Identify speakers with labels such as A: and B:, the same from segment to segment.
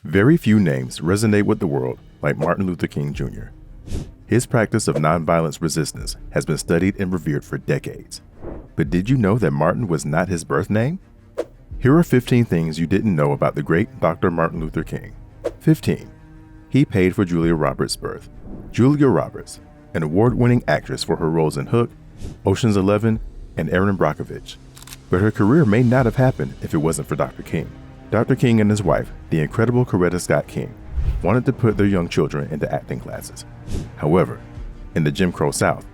A: Very few names resonate with the world like Martin Luther King Jr. His practice of nonviolence resistance has been studied and revered for decades. But did you know that Martin was not his birth name? Here are 15 things you didn't know about the great Dr. Martin Luther King. 15. He paid for Julia Roberts' birth. Julia Roberts, an award-winning actress for her roles in Hook, Ocean's 11, and Erin Brockovich. But her career may not have happened if it wasn't for Dr. King. Dr. King and his wife, the incredible Coretta Scott King, wanted to put their young children into acting classes. However, in the Jim Crow South,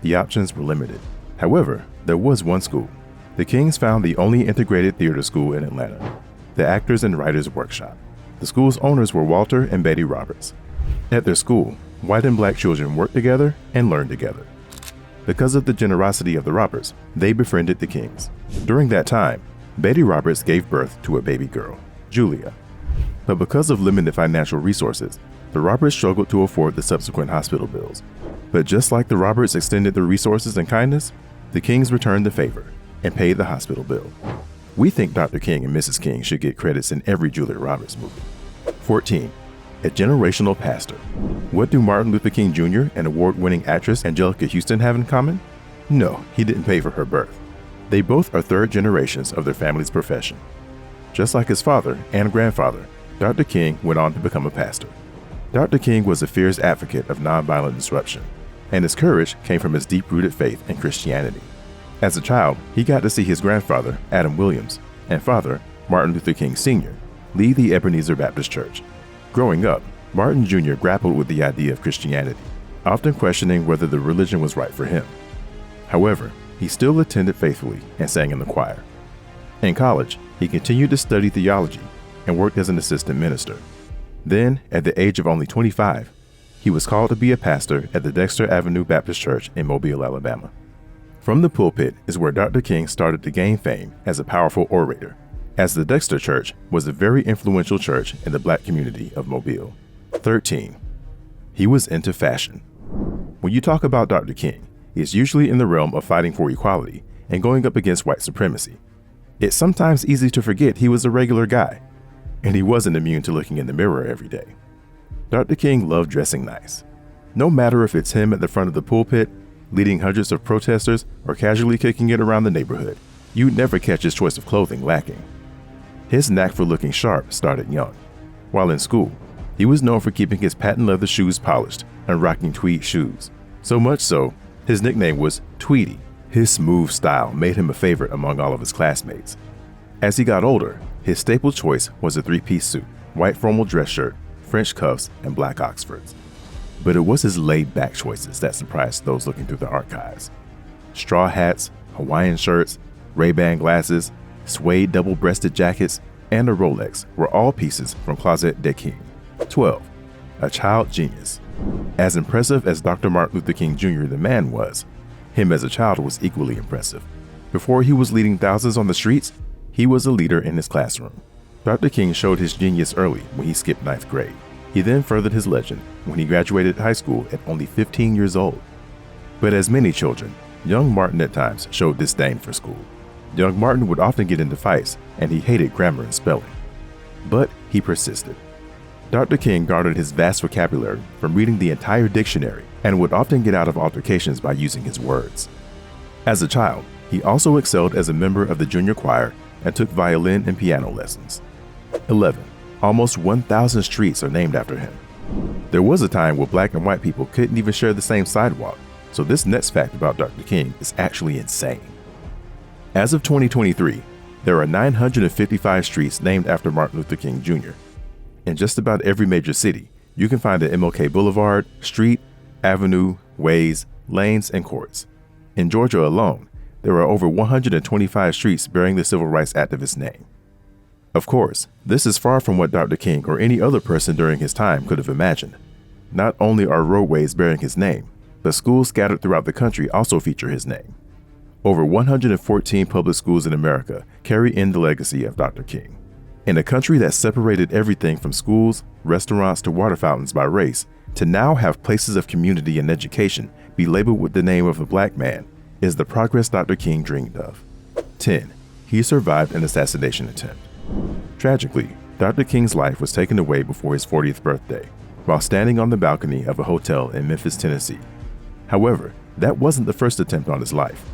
A: the options were limited. However, there was one school. The Kings found the only integrated theater school in Atlanta, the Actors and Writers Workshop. The school's owners were Walter and Betty Roberts. At their school, white and black children worked together and learned together. Because of the generosity of the Roberts, they befriended the Kings. During that time, Betty Roberts gave birth to a baby girl, Julia. But because of limited financial resources, the Roberts struggled to afford the subsequent hospital bills. But just like the Roberts extended their resources and kindness, the Kings returned the favor and paid the hospital bill. We think Dr. King and Mrs. King should get credits in every Julia Roberts movie. 14. A generational pastor. What do Martin Luther King Jr. and award-winning actress Angelica Houston have in common? No, he didn't pay for her birth. They both are third generations of their family's profession. Just like his father and grandfather, Dr. King went on to become a pastor. Dr. King was a fierce advocate of nonviolent disruption, and his courage came from his deep-rooted faith in Christianity. As a child, he got to see his grandfather, Adam Williams, and father, Martin Luther King Sr., lead the Ebenezer Baptist Church. Growing up, Martin Jr. grappled with the idea of Christianity, often questioning whether the religion was right for him. However, he still attended faithfully and sang in the choir. In college, he continued to study theology and worked as an assistant minister. Then, at the age of only 25, he was called to be a pastor at the Dexter Avenue Baptist Church in Mobile, Alabama. From the pulpit is where Dr. King started to gain fame as a powerful orator, as the Dexter Church was a very influential church in the black community of Mobile. 13. He was into fashion. When you talk about Dr. King, it's usually in the realm of fighting for equality and going up against white supremacy. It's sometimes easy to forget he was a regular guy, and he wasn't immune to looking in the mirror every day. Dr. King loved dressing nice. No matter if it's him at the front of the pulpit, leading hundreds of protesters, or casually kicking it around the neighborhood, you'd never catch his choice of clothing lacking. His knack for looking sharp started young. While in school, he was known for keeping his patent leather shoes polished and rocking tweed shoes. So much so, his nickname was Tweety. His smooth style made him a favorite among all of his classmates. As he got older, his staple choice was a three-piece suit, white formal dress shirt, French cuffs, and black Oxfords. But it was his laid-back choices that surprised those looking through the archives. Straw hats, Hawaiian shirts, Ray-Ban glasses, suede double-breasted jackets, and a Rolex were all pieces from Closet de King. 12. A child genius. As impressive as Dr. Martin Luther King Jr. the man was, him as a child was equally impressive. Before he was leading thousands on the streets, he was a leader in his classroom. Dr. King showed his genius early when he skipped 9th grade. He then furthered his legend when he graduated high school at only 15 years old. But as many children, young Martin at times showed disdain for school. Young Martin would often get into fights, and he hated grammar and spelling. But he persisted. Dr. King garnered his vast vocabulary from reading the entire dictionary and would often get out of altercations by using his words. As a child, he also excelled as a member of the junior choir and took violin and piano lessons. 11. Almost 1,000 streets are named after him. There was a time where black and white people couldn't even share the same sidewalk, so this next fact about Dr. King is actually insane. As of 2023, there are 955 streets named after Martin Luther King Jr. In just about every major city, you can find an MLK Boulevard, street, avenue, ways, lanes, and courts. In Georgia alone, there are over 125 streets bearing the civil rights activist's name. Of course, this is far from what Dr. King or any other person during his time could have imagined. Not only are roadways bearing his name, but schools scattered throughout the country also feature his name. Over 114 public schools in America carry in the legacy of Dr. King. In a country that separated everything from schools, restaurants, to water fountains by race, to now have places of community and education be labeled with the name of a black man is the progress Dr. King dreamed of. 10. He survived an assassination attempt. Tragically, Dr. King's life was taken away before his 40th birthday, while standing on the balcony of a hotel in Memphis, Tennessee. However, that wasn't the first attempt on his life.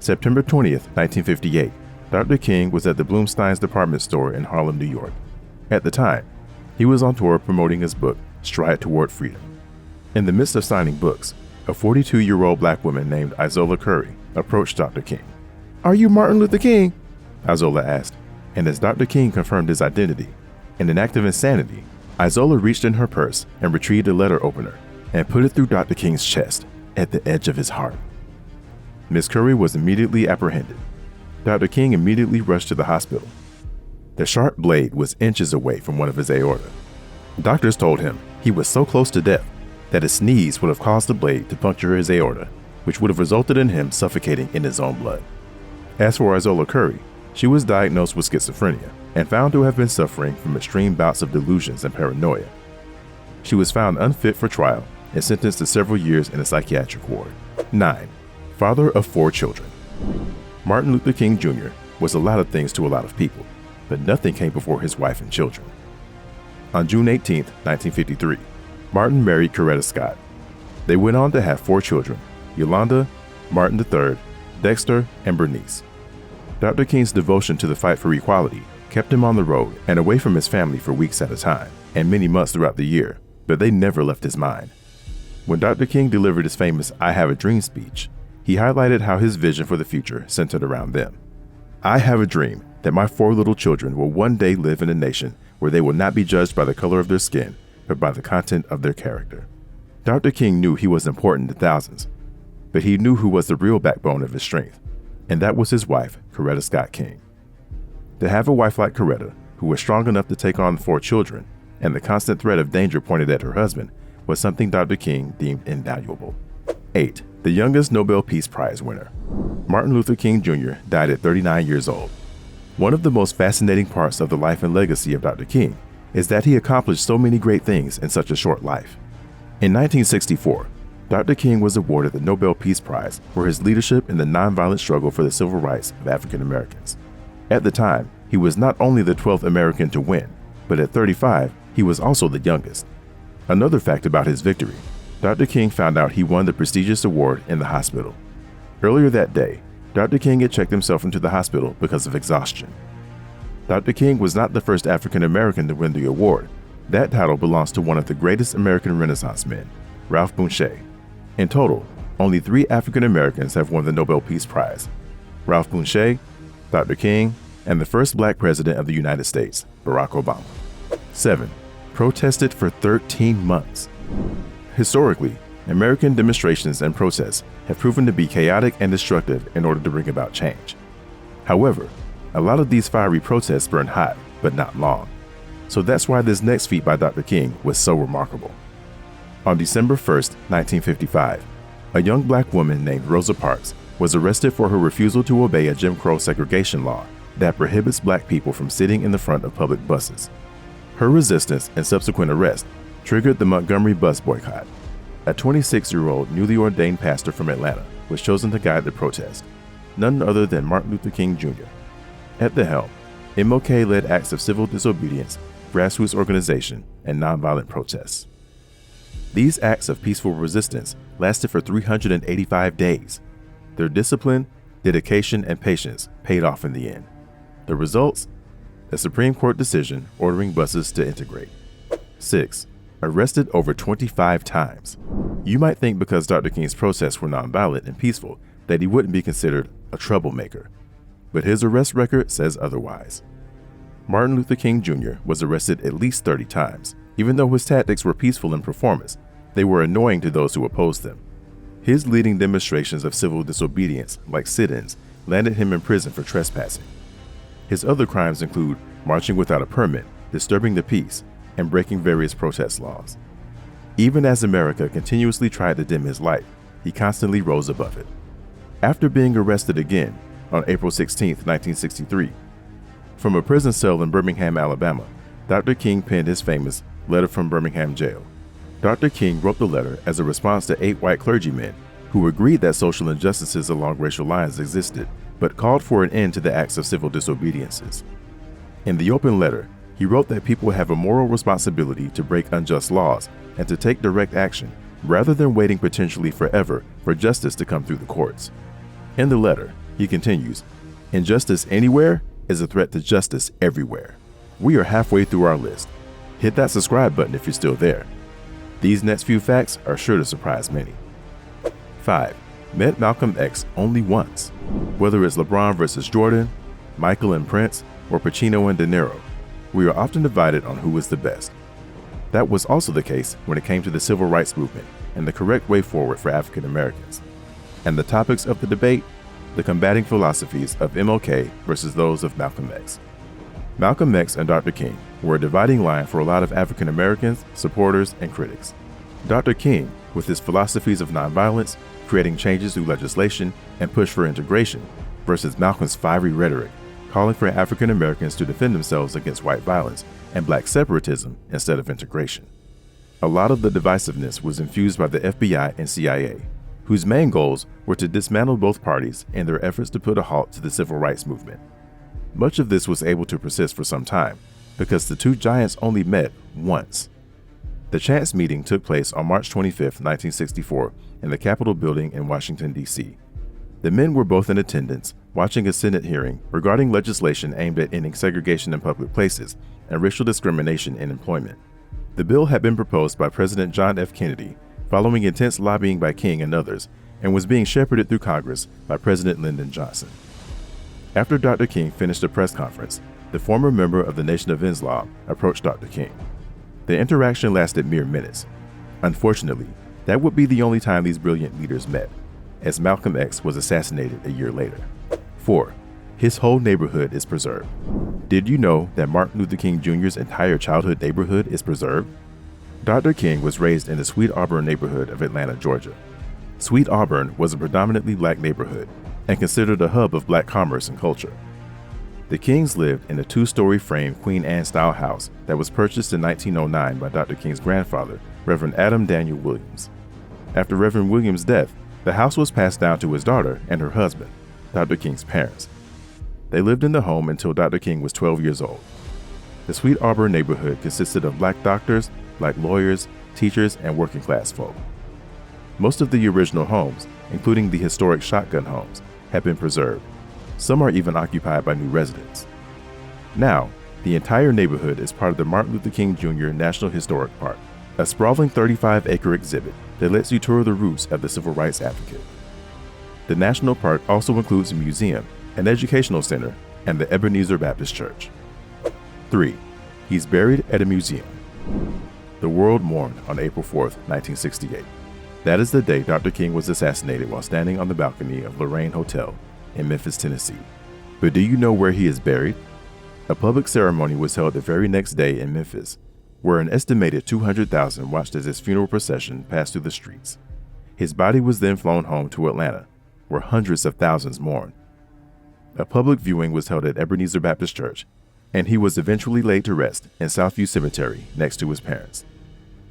A: September 20th, 1958, Dr. King was at the Blumstein's department store in Harlem, New York. At the time, he was on tour promoting his book, Stride Toward Freedom. In the midst of signing books, a 42-year-old black woman named Izola Curry approached Dr. King. "Are you Martin Luther King?" Izola asked, and as Dr. King confirmed his identity, in an act of insanity, Izola reached in her purse and retrieved a letter opener and put it through Dr. King's chest at the edge of his heart. Ms. Curry was immediately apprehended. Dr. King immediately rushed to the hospital. The sharp blade was inches away from one of his aorta. Doctors told him he was so close to death that a sneeze would have caused the blade to puncture his aorta, which would have resulted in him suffocating in his own blood. As for Izola Curry, she was diagnosed with schizophrenia and found to have been suffering from extreme bouts of delusions and paranoia. She was found unfit for trial and sentenced to several years in a psychiatric ward. 9. Father of 4 children. Martin Luther King Jr. was a lot of things to a lot of people, but nothing came before his wife and children. On June 18, 1953, Martin married Coretta Scott. They went on to have 4 children, Yolanda, Martin III, Dexter, and Bernice. Dr. King's devotion to the fight for equality kept him on the road and away from his family for weeks at a time, and many months throughout the year, but they never left his mind. When Dr. King delivered his famous "I Have a Dream" speech, he highlighted how his vision for the future centered around them. "I have a dream that my 4 little children will one day live in a nation where they will not be judged by the color of their skin, but by the content of their character." Dr. King knew he was important to thousands, but he knew who was the real backbone of his strength, and that was his wife, Coretta Scott King. To have a wife like Coretta, who was strong enough to take on 4 children, and the constant threat of danger pointed at her husband, was something Dr. King deemed invaluable. 8. The youngest Nobel Peace Prize winner. Martin Luther King Jr. died at 39 years old. One of the most fascinating parts of the life and legacy of Dr. King is that he accomplished so many great things in such a short life. In 1964, Dr. King was awarded the Nobel Peace Prize for his leadership in the nonviolent struggle for the civil rights of African Americans. At the time, he was not only the 12th American to win, but at 35, he was also the youngest. Another fact about his victory, Dr. King found out he won the prestigious award in the hospital. Earlier that day, Dr. King had checked himself into the hospital because of exhaustion. Dr. King was not the first African American to win the award. That title belongs to one of the greatest American Renaissance men, Ralph Bunche. In total, only 3 African Americans have won the Nobel Peace Prize: Ralph Bunche, Dr. King, and the first black president of the United States, Barack Obama. 7. Protested for 13 months. Historically, American demonstrations and protests have proven to be chaotic and destructive in order to bring about change. However, a lot of these fiery protests burn hot, but not long. So that's why this next feat by Dr. King was so remarkable. On December 1st, 1955, a young black woman named Rosa Parks was arrested for her refusal to obey a Jim Crow segregation law that prohibits black people from sitting in the front of public buses. Her resistance and subsequent arrest triggered the Montgomery bus boycott. A 26-year-old newly ordained pastor from Atlanta was chosen to guide the protest, none other than Martin Luther King Jr. At the helm, MLK led acts of civil disobedience, grassroots organization, and nonviolent protests. These acts of peaceful resistance lasted for 385 days. Their discipline, dedication, and patience paid off in the end. The results? A Supreme Court decision ordering buses to integrate. 6. Arrested over 25 times. You might think because Dr. King's protests were nonviolent and peaceful that he wouldn't be considered a troublemaker, but his arrest record says otherwise. Martin Luther King Jr. was arrested at least 30 times. Even though his tactics were peaceful in performance, they were annoying to those who opposed them. His leading demonstrations of civil disobedience, like sit-ins, landed him in prison for trespassing. His other crimes include marching without a permit, disturbing the peace, and breaking various protest laws. Even as America continuously tried to dim his light, he constantly rose above it. After being arrested again on April 16, 1963, from a prison cell in Birmingham, Alabama, Dr. King penned his famous Letter from Birmingham Jail. Dr. King wrote the letter as a response to 8 white clergymen who agreed that social injustices along racial lines existed, but called for an end to the acts of civil disobediences. In the open letter, He wrote that people have a moral responsibility to break unjust laws and to take direct action, rather than waiting potentially forever for justice to come through the courts. In the letter, he continues, "Injustice anywhere is a threat to justice everywhere." We are halfway through our list. Hit that subscribe button if you're still there. These next few facts are sure to surprise many. 5. Met Malcolm X only once. Whether it's LeBron versus Jordan, Michael and Prince, or Pacino and De Niro, we are often divided on who is the best. That was also the case when it came to the civil rights movement and the correct way forward for African Americans. And the topics of the debate, the combating philosophies of MLK versus those of Malcolm X. Malcolm X and Dr. King were a dividing line for a lot of African Americans, supporters, and critics. Dr. King, with his philosophies of nonviolence, creating changes through legislation, and push for integration, versus Malcolm's fiery rhetoric, calling for African Americans to defend themselves against white violence and black separatism instead of integration. A lot of the divisiveness was infused by the FBI and CIA, whose main goals were to dismantle both parties in their efforts to put a halt to the civil rights movement. Much of this was able to persist for some time, because the two giants only met once. The chance meeting took place on March 25, 1964, in the Capitol building in Washington, D.C. The men were both in attendance, watching a Senate hearing regarding legislation aimed at ending segregation in public places and racial discrimination in employment. The bill had been proposed by President John F. Kennedy, following intense lobbying by King and others, and was being shepherded through Congress by President Lyndon Johnson. After Dr. King finished a press conference, the former member of the Nation of Islam approached Dr. King. The interaction lasted mere minutes. Unfortunately, that would be the only time these brilliant leaders met, as Malcolm X was assassinated a year later. 4. His whole neighborhood is preserved. Did you know that Martin Luther King Jr.'s entire childhood neighborhood is preserved? Dr. King was raised in the Sweet Auburn neighborhood of Atlanta, Georgia. Sweet Auburn was a predominantly black neighborhood and considered a hub of black commerce and culture. The Kings lived in a 2-story frame Queen Anne-style house that was purchased in 1909 by Dr. King's grandfather, Reverend Adam Daniel Williams. After Reverend Williams' death, the house was passed down to his daughter and her husband, Dr. King's parents. They lived in the home until Dr. King was 12 years old. The Sweet Auburn neighborhood consisted of black doctors, black lawyers, teachers, and working class folk. Most of the original homes, including the historic shotgun homes, have been preserved. Some are even occupied by new residents. Now, the entire neighborhood is part of the Martin Luther King Jr. National Historic Park, a sprawling 35-acre exhibit that lets you tour the roots of the civil rights advocate. The national park also includes a museum, an educational center, and the Ebenezer Baptist Church. 3. He's buried at a museum. The world mourned on April 4, 1968. That is the day Dr. King was assassinated while standing on the balcony of Lorraine Hotel in Memphis, Tennessee. But do you know where he is buried? A public ceremony was held the very next day in Memphis, where an estimated 200,000 watched as his funeral procession passed through the streets. His body was then flown home to Atlanta, where hundreds of thousands mourned. A public viewing was held at Ebenezer Baptist Church, and he was eventually laid to rest in Southview Cemetery next to his parents.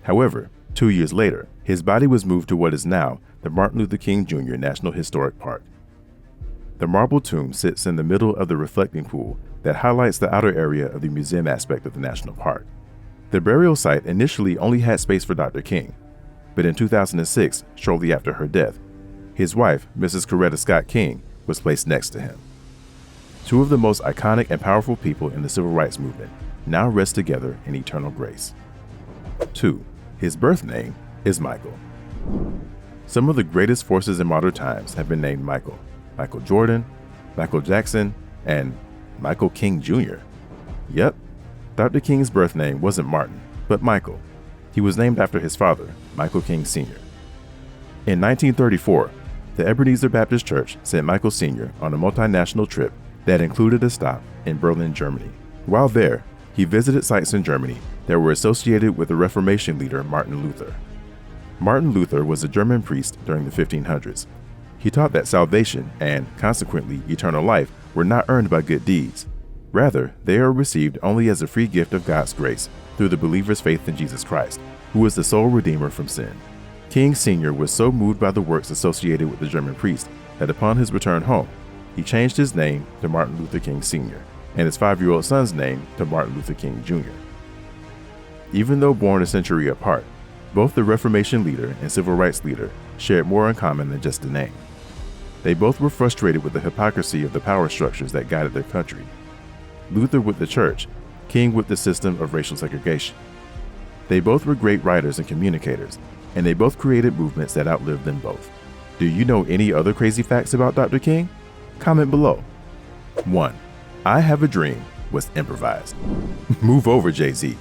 A: However, 2 years later, his body was moved to what is now the Martin Luther King Jr. National Historic Park. The marble tomb sits in the middle of the reflecting pool that highlights the outer area of the museum aspect of the national park. The burial site initially only had space for Dr. King, but in 2006, shortly after her death, his wife, Mrs. Coretta Scott King, was placed next to him. Two of the most iconic and powerful people in the civil rights movement now rest together in eternal grace. 2. His birth name is Michael. Some of the greatest forces in modern times have been named Michael. Michael Jordan, Michael Jackson, and Michael King Jr. Yep, Dr. King's birth name wasn't Martin, but Michael. He was named after his father, Michael King Sr. In 1934, the Ebenezer Baptist Church sent Michael Sr. on a multinational trip that included a stop in Berlin, Germany. While there, he visited sites in Germany that were associated with the Reformation leader Martin Luther. Martin Luther was a German priest during the 1500s. He taught that salvation and, consequently, eternal life were not earned by good deeds. Rather, they are received only as a free gift of God's grace through the believer's faith in Jesus Christ, who is the sole redeemer from sin. King Sr. was so moved by the works associated with the German priest that upon his return home, he changed his name to Martin Luther King Sr. and his 5-year-old son's name to Martin Luther King Jr. Even though born a century apart, both the Reformation leader and civil rights leader shared more in common than just a name. They both were frustrated with the hypocrisy of the power structures that guided their country. Luther with the church, King with the system of racial segregation. They both were great writers and communicators, and they both created movements that outlived them both. Do you know any other crazy facts about Dr. King? Comment below. 1. I Have a Dream was improvised. Move over, Jay-Z.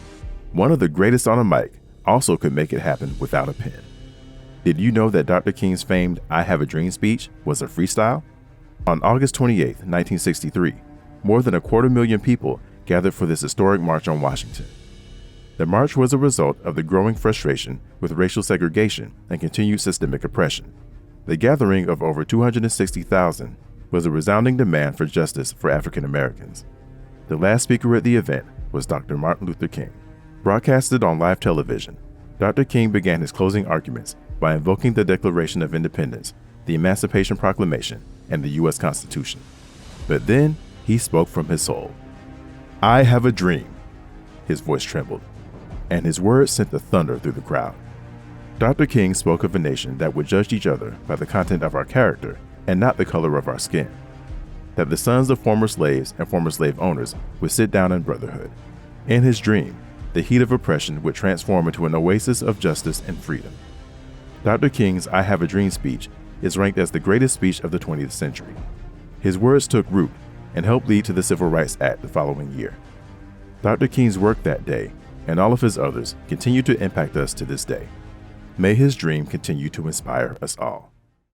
A: One of the greatest on a mic also could make it happen without a pen. Did you know that Dr. King's famed I Have a Dream speech was a freestyle? On August 28, 1963, more than 250,000 people gathered for this historic march on Washington. The march was a result of the growing frustration with racial segregation and continued systemic oppression. The gathering of over 260,000 was a resounding demand for justice for African Americans. The last speaker at the event was Dr. Martin Luther King. Broadcasted on live television, Dr. King began his closing arguments by invoking the Declaration of Independence, the Emancipation Proclamation, and the U.S. Constitution. But then he spoke from his soul. I have a dream. His voice trembled, and his words sent the thunder through the crowd. Dr. King spoke of a nation that would judge each other by the content of our character and not the color of our skin. That the sons of former slaves and former slave owners would sit down in brotherhood. In his dream, the heat of oppression would transform into an oasis of justice and freedom. Dr. King's I Have a Dream speech is ranked as the greatest speech of the 20th century. His words took root and helped lead to the Civil Rights Act the following year. Dr. King's work that day, and all of his others, continue to impact us to this day. May his dream continue to inspire us all.